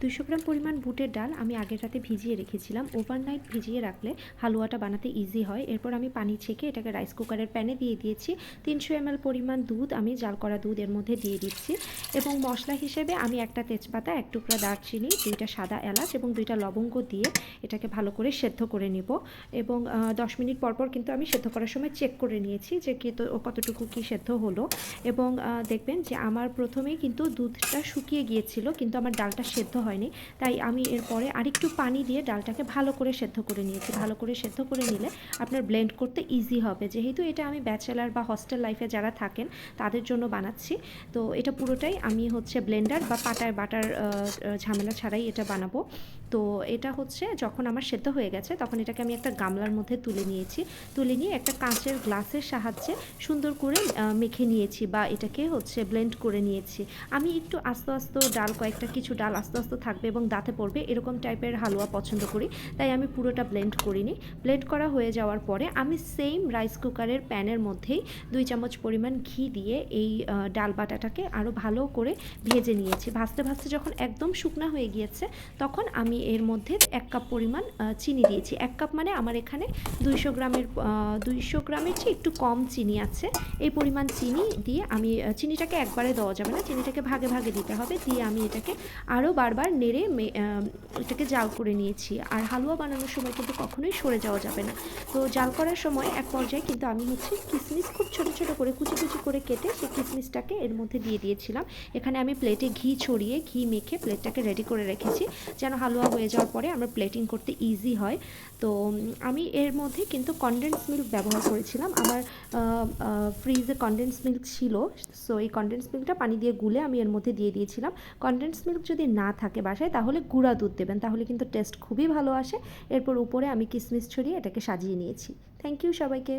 200 গ্রাম পরিমাণ বুটের ডাল আমি আগের রাতে ভিজিয়ে রেখেছিলাম। ওভারনাইট ভিজিয়ে রাখলে হালুয়াটা বানাতে ইজি হয়। এরপর আমি পানি ছেঁকে এটাকে রাইস কুকারের প্যানে দিয়ে দিয়েছি। 300 ml পরিমাণ দুধ আমি জাল করা দুধ এর মধ্যে দিয়ে দিচ্ছি এবং মশলা হিসেবে আমি একটা তেজপাতা, এক টুকরা দারচিনি, 2টা সাদা এলাচ এবং 2টা লবঙ্গ দিয়ে এটাকে ভালো করে সেদ্ধ করে নিব এবং 10 মিনিট পর কিন্তু আমি সেদ্ধ করার সময় চেক করে নিয়েছি যে কতটুকু কি সেদ্ধ হলো এবং দেখবেন যে আমার প্রথমেই কিন্তু দুধটা শুকিয়ে গিয়েছিল কিন্তু আমার ডালটা সেদ্ধ হয়নি, তাই আমি এরপরে আরেকটু পানি দিয়ে ডালটাকে ভালো করে সেদ্ধ করে নিয়েছি। ভালো করে সেদ্ধ করে নিলে আপনার ব্লেন্ড করতে ইজি হবে, যেহেতু এটা আমি ব্যাচেলার বা হস্টেল লাইফে যারা থাকেন তাদের জন্য বানাচ্ছি। তো এটা পুরোটাই আমি ব্লেন্ডার বা পাটায় বাটার ঝামেলা ছাড়াই এটা বানাবো। তো এটা যখন আমার সেদ্ধ হয়ে গেছে তখন এটাকে আমি একটা গামলার মধ্যে তুলে নিয়েছি। তুলে নিয়ে একটা কাঁচের গ্লাসের সাহায্যে সুন্দর করে মেখে নিয়েছি বা এটাকে ব্লেন্ড করে নিয়েছি। আমি একটু আস্তে আস্তে ডাল, কয়েকটা কিছু ডাল আস্তে আস্তে থাকবে এবং দাঁতে পড়বে এরকম টাইপের হালুয়া পছন্দ করি, তাই আমি পুরোটা ব্লেন্ড করিনি। ব্লেন্ড করা হয়ে যাওয়ার পরে আমি সেম রাইস কুকারের প্যানের মধ্যেই 2 চামচ পরিমাণ ঘি দিয়ে এই ডাল বাটাটাকে আরও ভালো করে ভেজে নিয়েছি। ভাজতে ভাজতে যখন একদম শুকনা হয়ে গিয়েছে তখন আমি এর মধ্যে 1 কাপ পরিমাণ চিনি দিয়েছি। 1 কাপ মানে আমার এখানে 200 গ্রামের চেয়ে একটু কম চিনি আছে। এই পরিমাণ চিনি দিয়ে আমি চিনিটাকে একবারে দেওয়া যাবে না, চিনিটাকে ভাগে ভাগে দিতে হবে। দিয়ে আমি এটাকে আরও বারবার নেড়ে এটাকে জাল করে নিয়েছি। আর হালুয়া বানানোর সময় কিন্তু কখনোই সরে যাওয়া যাবে না। তো জাল করার সময় এক পর্যায়ে কিন্তু আমি কিশমিশ খুব ছোটো ছোটো করে কুচি কুচি করে কেটে সেই কিশমিশটাকে এর মধ্যে দিয়ে দিয়েছিলাম। এখানে আমি প্লেটে ঘি ছড়িয়ে ঘি মেখে প্লেটটাকে রেডি করে রেখেছি যেন হালুয়া হয়ে যাওয়ার পরে আমরা প্লেটিং করতে ইজি হয়। তো আমি এর মধ্যে কিন্তু কনডেন্স মিল্ক ব্যবহার করেছিলাম। আমার ফ্রিজে কনডেন্স মিল্ক ছিল, সো এই কনডেন্স মিল্কটা পানি দিয়ে গুলে আমি এর মধ্যে দিয়ে দিয়েছিলাম। কনডেন্স মিল্ক যদি না থাকে বাসায় তাহলে গুঁড়া দুধ দেবেন, তাহলে কিন্তু টেস্ট খুবই ভালো আসে। এরপর উপরে আমি কিশমিশ ছড়িয়ে এটাকে সাজিয়ে নিয়েছি। থ্যাংক ইউ সবাইকে।